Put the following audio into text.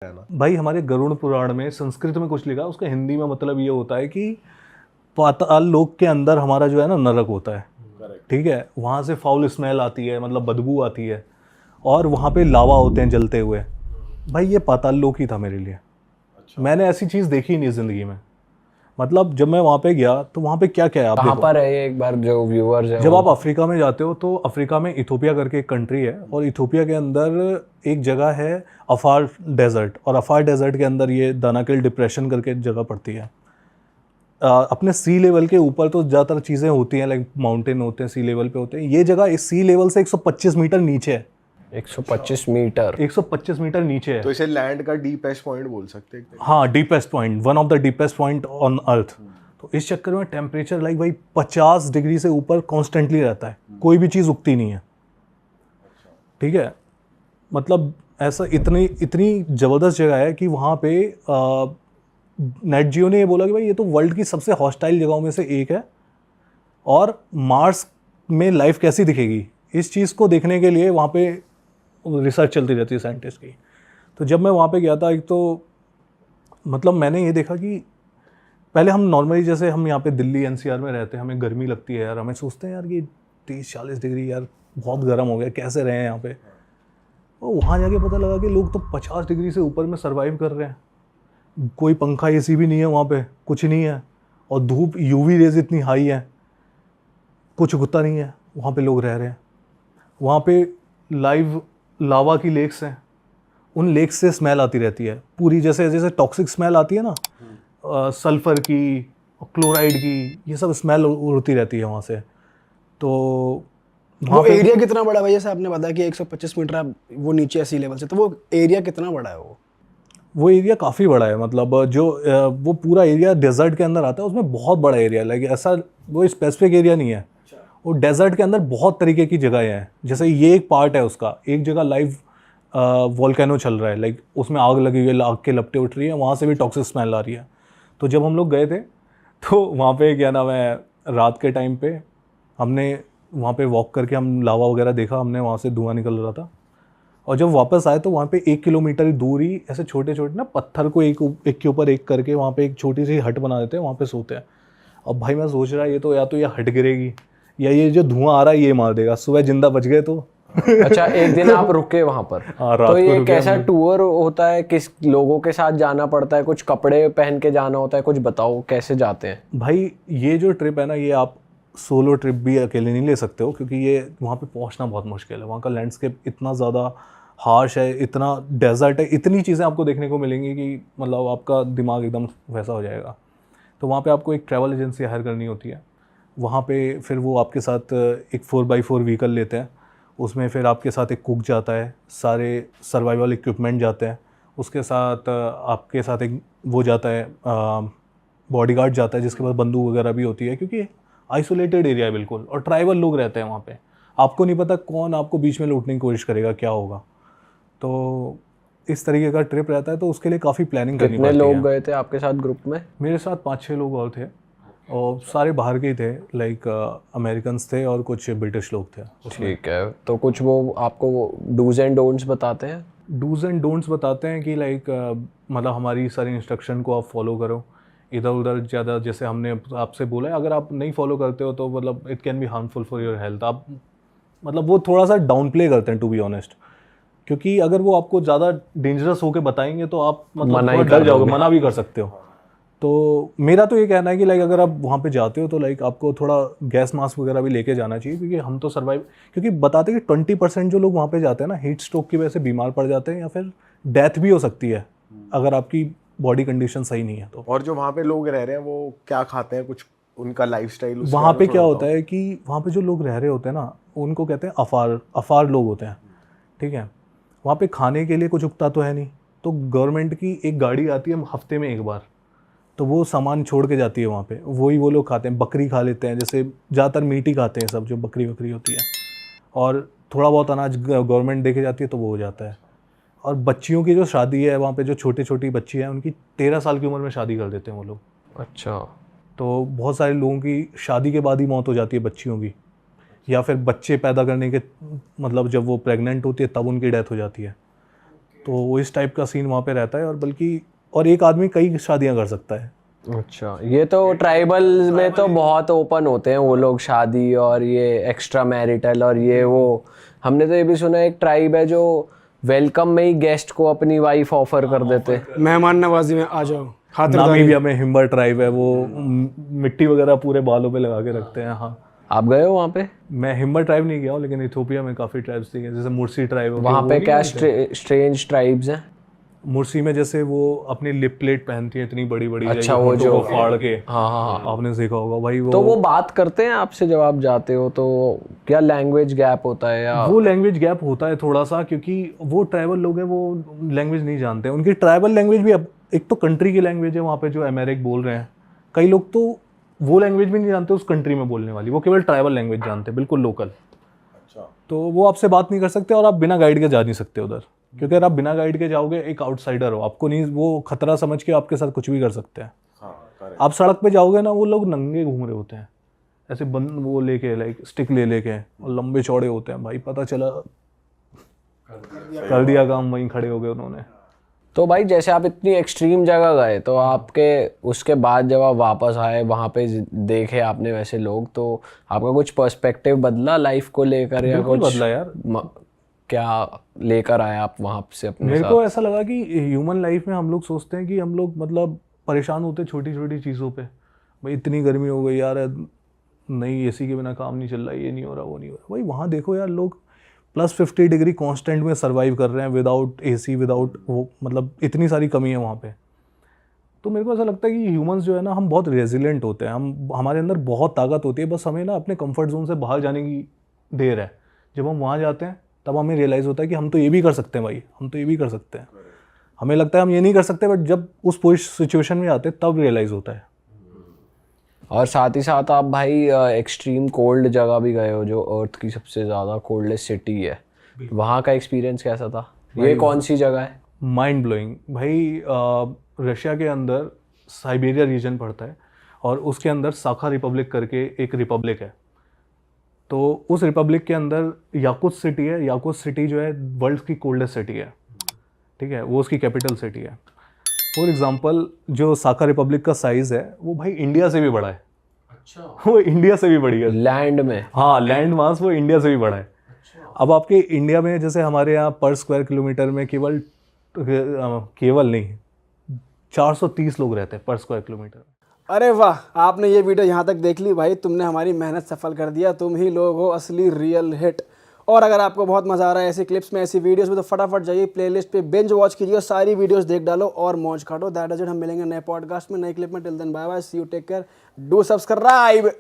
है ना। भाई हमारे गरुड़ पुराण में संस्कृत में कुछ लिखा है, उसका हिंदी में मतलब ये होता है कि पाताल लोक के अंदर हमारा जो है ना नरक होता है। ठीक है, वहाँ से फाउल स्मेल आती है, मतलब बदबू आती है, और वहाँ पे लावा होते हैं जलते हुए। भाई ये पाताल लोक ही था मेरे लिए। मैंने ऐसी चीज़ देखी ही नहीं ज़िंदगी में। मतलब जब मैं वहाँ पे गया तो वहाँ पे क्या क्या है आप कहाँ देखो। पर है ये, एक बार जो व्यूअर्स हैं जब वो आप अफ्रीका में जाते हो तो अफ्रीका में इथोपिया करके एक कंट्री है, और इथोपिया के अंदर एक जगह है अफार डेजर्ट, और अफार डेजर्ट के अंदर ये दानाकिल डिप्रेशन करके जगह पड़ती है। अपने सी लेवल के ऊपर तो ज़्यादातर चीज़ें होती हैं, लाइक माउंटेन होते हैं, सी लेवल पे होते हैं। ये जगह इस सी लेवल से 125 मीटर नीचे है। 125 मीटर 125 मीटर नीचे है। तो इसे लैंड का डीपेस्ट पॉइंट बोल सकते हैं। हाँ, deepest point, one of the deepest point on earth. तो इस चक्कर में टेम्परेचर लाइक भाई 50 डिग्री से ऊपर कॉन्स्टेंटली रहता है, कोई भी चीज़ उगती नहीं है। ठीक है, मतलब ऐसा इतनी इतनी ज़बरदस्त जगह है कि वहाँ पे नेट जियो ने ये बोला कि भाई ये तो वर्ल्ड की सबसे हॉस्टाइल जगहों में से एक है, और मार्स में लाइफ कैसी दिखेगी इस चीज़ को देखने के लिए वहाँ पे रिसर्च चलती रहती है साइंटिस्ट की। तो जब मैं वहाँ पे गया था, एक तो मतलब मैंने ये देखा कि पहले हम नॉर्मली जैसे हम यहाँ पे दिल्ली एनसीआर में रहते हैं, हमें गर्मी लगती है यार, हमें सोचते हैं यार कि 30-40 डिग्री यार बहुत गर्म हो गया, कैसे रहे हैं यहाँ पे। और वहाँ जाके पता लगा कि लोग तो 50 डिग्री से ऊपर में सर्वाइव कर रहे हैं। कोई पंखा एसी भी नहीं है वहाँ पे, कुछ नहीं है, और धूप यूवी रेज इतनी हाई है, कुछ उगता नहीं है, वहाँ पे लोग रह रहे हैं। वहाँ पे लाइव लावा की लेक्स हैं, उन लेक्स से स्मेल आती रहती है पूरी, जैसे जैसे टॉक्सिक स्मेल आती है ना, सल्फ़र की, क्लोराइड की, ये सब स्मेल उड़ती रहती है वहाँ से। तो वो एरिया कितना बड़ा है भाई? जैसे आपने बताया कि 125 मीटर वो नीचे है सी लेवल से, तो वो एरिया कितना बड़ा है? वो एरिया काफ़ी बड़ा है, मतलब जो वो पूरा एरिया डेजर्ट के अंदर आता है, उसमें बहुत बड़ा एरिया है। लाइक ऐसा वो स्पेसिफिक एरिया नहीं है, वो डेजर्ट के अंदर बहुत तरीके की जगहें हैं। जैसे ये एक पार्ट है उसका, एक जगह लाइव वोल्केनो चल रहा है, लाइक उसमें आग लगी हुई है, आग के लपटें उठ रही है, वहाँ से भी टॉक्सिक स्मेल आ रही है। तो जब हम लोग गए थे तो वहाँ पे क्या नाम है, रात के टाइम पे हमने वहाँ पे वॉक करके हम लावा वगैरह देखा, हमने वहाँ से धुआं निकल रहा था। और जब वापस आए तो वहाँ पे 1 किलोमीटर दूर ही ऐसे छोटे छोटे ना पत्थर को एक के ऊपर एक करके वहाँ पे एक छोटी सी हट बना देते हैं, वहाँ पे सोते हैं। अब भाई मैं सोच रहा ये तो या तो ये हट गिरेगी, या ये जो धुआं आ रहा है ये मार देगा, सुबह जिंदा बच गए तो। अच्छा, एक दिन आप रुके वहाँ पर? हाँ, रात तो को ये रुके कैसा हमने। टूर होता है, किस लोगों के साथ जाना पड़ता है, कुछ कपड़े पहन के जाना होता है, कुछ बताओ कैसे जाते हैं? भाई ये जो ट्रिप है ना, ये आप सोलो ट्रिप भी अकेले नहीं ले सकते हो, क्योंकि ये वहाँ पे पहुँचना बहुत मुश्किल है। वहाँ का लैंडस्केप इतना ज़्यादा हार्श है, इतना डेजर्ट है, इतनी चीज़ें आपको देखने को मिलेंगी कि मतलब आपका दिमाग एकदम वैसा हो जाएगा। तो वहाँ पे आपको एक ट्रैवल एजेंसी हायर करनी होती है। वहाँ पे फिर वो आपके साथ एक 4x4 व्हीकल लेते हैं, उसमें फिर आपके साथ एक कुक जाता है, सारे सर्वाइवल इक्विपमेंट जाते हैं, उसके साथ आपके साथ एक वो जाता है, बॉडीगार्ड जाता है, जिसके पास बंदूक वगैरह भी होती है, क्योंकि आइसोलेटेड एरिया है बिल्कुल, और ट्राइबल लोग रहते हैं वहाँ पे। आपको नहीं पता कौन आपको बीच में लूटने की कोशिश करेगा, क्या होगा। तो इस तरीके का ट्रिप रहता है, तो उसके लिए काफ़ी प्लानिंग करनी कितने पड़ती है। लोग गए थे आपके साथ ग्रुप में? मेरे साथ 5-6 लोग और थे, और सारे बाहर के ही थे, लाइक अमेरिकन्स थे और कुछ ब्रिटिश लोग थे उसमें। ठीक है, तो कुछ वो आपको डूज एंड डोंट्स बताते हैं? डूज एंड डोंट्स बताते हैं कि लाइक मतलब हमारी सारी इंस्ट्रक्शन को आप फॉलो करो, इधर उधर ज़्यादा, जैसे हमने आपसे बोला है, अगर आप नहीं फॉलो करते हो तो मतलब it can be harmful for your health. आप मतलब वो थोड़ा सा डाउन प्ले करते हैं, टू बी ऑनेस्ट, क्योंकि अगर वो आपको ज़्यादा डेंजरस होकर बताएंगे तो आप मतलब मना ही थोड़ा कर डर जाओगे, दोगे। मना भी कर सकते हो। तो मेरा तो ये कहना है कि लाइक अगर आप वहाँ पे जाते हो तो लाइक आपको थोड़ा गैस मास्क वगैरह भी लेके जाना चाहिए, क्योंकि हम तो सर्वाइव, क्योंकि बताते हैं कि 20% जो लोग वहाँ पे जाते हैं ना, हीट स्ट्रोक की वजह से बीमार पड़ जाते हैं, या फिर डेथ भी हो सकती है अगर आपकी बॉडी कंडीशन सही नहीं है तो। और जो वहाँ पे लोग रह रहे हैं वो क्या खाते हैं, कुछ उनका लाइफस्टाइल? वहाँ पे क्या होता है कि वहाँ पे जो लोग रह रहे होते हैं ना, उनको कहते हैं अफार लोग होते हैं। ठीक है, वहाँ पे खाने के लिए कुछ उगता तो है नहीं, तो गवर्नमेंट की एक गाड़ी आती है हफ्ते में एक बार, तो वो सामान छोड़ के जाती है वहाँ पे, वही वो लोग खाते हैं। बकरी खा लेते हैं, जैसे ज़्यादातर मीट ही खाते हैं सब, जो बकरी होती है, और थोड़ा बहुत अनाज गवर्नमेंट दे के जाती है तो वो हो जाता है। और बच्चियों की जो शादी है वहाँ पे, जो छोटी छोटी बच्ची हैं, उनकी 13 साल की उम्र में शादी कर देते हैं वो लोग। अच्छा। तो बहुत सारे लोगों की शादी के बाद ही मौत हो जाती है बच्चियों की, या फिर बच्चे पैदा करने के मतलब जब वो प्रेग्नेंट होती है तब उनकी डेथ हो जाती है। तो इस टाइप का सीन वहाँ पे रहता है। और बल्कि और एक आदमी कई शादियाँ कर सकता है। अच्छा, ये तो ट्राइबल में तो बहुत ओपन होते हैं वो लोग, शादी और ये एक्स्ट्रा मैरिटल और ये वो। हमने तो ये भी सुना है एक ट्राइब है जो वेलकम में ही गेस्ट को अपनी वाइफ ऑफर कर देते। मेहमान नवाजी में आ जाओ, खातिरदारी। नामीबिया में हिम्बर ट्राइब है, वो मिट्टी वगैरह पूरे बालों पे लगा के रखते हैं। हाँ, आप गए हो वहाँ पे? मैं हिम्बर ट्राइब नहीं गया हूँ, लेकिन इथियोपिया में काफ़ी ट्राइब्स थी, जैसे मुर्सी ट्राइब। वहाँ पे क्या स्ट्रेंज ट्राइब्स हैं? मुर्सी में जैसे वो अपनी लिप प्लेट पहनती है इतनी बड़ी बड़ी, अच्छा, वो जो फाड़ के। हाँ हाँ हाँ, आपने देखा होगा भाई वो। तो वो बात करते हैं आपसे जब आप जाते हो? तो क्या लैंग्वेज गैप होता है या? वो लैंग्वेज गैप होता है थोड़ा सा, क्योंकि वो ट्राइबल लोग हैं, वो लैंग्वेज नहीं जानते हैं। उनकी ट्राइबल लैंग्वेज भी अब एक तो कंट्री की लैंग्वेज है वहाँ पे जो अमेरिक बोल रहे हैं, कई लोग तो वो लैंग्वेज भी नहीं जानते उस कंट्री में बोलने वाली, वो केवल ट्राइबल लैंग्वेज जानते हैं, बिल्कुल लोकल। अच्छा। तो वो आपसे बात नहीं कर सकते और आप बिना गाइड के जा नहीं सकते उधर, क्योंकि अगर आप बिना गाइड के जाओगे, एक आउटसाइडर हो, आपको नहीं, वो खतरा समझ के आपके साथ कुछ भी कर सकते हैं। हाँ, correct। आप सड़क पे जाओगे ना, वो लोग नंगे घूम रहे होते हैं ऐसे बंद, वो लेके लाइक स्टिक ले लेके, और लंबे चौड़े होते हैं भाई, पता चला कर दिया काम, वहीं खड़े हो गए उन्होंने। तो भाई जैसे आप इतनी एक्सट्रीम जगह गए, तो आपके उसके बाद जब आप वापस आए वहाँ पे देखे आपने वैसे लोग, तो आपका कुछ पर्सपेक्टिव बदला लाइफ को लेकर या बिल्कुल कुछ बदला यार। क्या लेकर आए आप वहाँ से अपने मेरे साथ? को ऐसा लगा कि ह्यूमन लाइफ में हम लोग सोचते हैं कि हम लोग मतलब परेशान होते हैं छोटी छोटी चीज़ों पे। भाई इतनी गर्मी हो गई यार, नहीं एसी के बिना काम नहीं चल रहा, ये नहीं हो रहा, वो नहीं हो रहा। भाई वहाँ देखो यार, लोग +50 डिग्री कांस्टेंट में सर्वाइव कर रहे हैं, विदाउट एसी, विदाउट वो, मतलब इतनी सारी कमी है वहाँ पे। तो मेरे को ऐसा लगता है कि ह्यूमंस जो है ना, हम बहुत रेजिलेंट होते हैं, हम, हमारे अंदर बहुत ताकत होती है, बस हमें ना अपने कंफर्ट जोन से बाहर जाने की देर है। जब हम वहाँ जाते हैं तब हमें रियलाइज़ होता है कि हम तो ये भी कर सकते हैं भाई, हम तो ये भी कर सकते हैं। हमें लगता है हम ये नहीं कर सकते, बट जब उस सिचुएशन में आते हैं तब रियलाइज़ होता है। और साथ ही साथ आप भाई एक्सट्रीम कोल्ड जगह भी गए हो, जो अर्थ की सबसे ज़्यादा कोल्डेस्ट सिटी है। वहाँ का एक्सपीरियंस कैसा था? ये कौन सी जगह है? माइंड ब्लोइंग भाई। रशिया के अंदर साइबेरिया रीजन पड़ता है, और उसके अंदर साखा रिपब्लिक करके एक रिपब्लिक है। तो उस रिपब्लिक के अंदर याकुत सिटी है। याकुत सिटी जो है वर्ल्ड की कोल्डेस्ट सिटी है, ठीक है, वो उसकी कैपिटल सिटी है। फॉर एग्जांपल, जो साखा रिपब्लिक का साइज़ है वो भाई इंडिया से भी बड़ा है। अच्छा। वो इंडिया से भी बड़ी है लैंड में? हाँ, लैंड मास वो इंडिया से भी बड़ा है। अब आपके इंडिया में जैसे हमारे यहाँ पर स्क्वायर किलोमीटर में केवल नहीं 430 लोग रहते हैं पर स्क्वायर किलोमीटर। अरे वाह, आपने ये वीडियो यहाँ तक देख ली भाई, तुमने हमारी मेहनत सफल कर दिया। तुम ही लोग हो असली रियल हिट। और अगर आपको बहुत मज़ा आ रहा है ऐसी क्लिप्स में, ऐसी वीडियोस में, तो फटाफट जाइए प्लेलिस्ट पे, बिंज वॉच कीजिए, सारी वीडियोस देख डालो और मौज काटो। That is it. हम मिलेंगे नए पॉडकास्ट में, नए क्लिप में। Till then bye bye, see you, take care, do subscribe.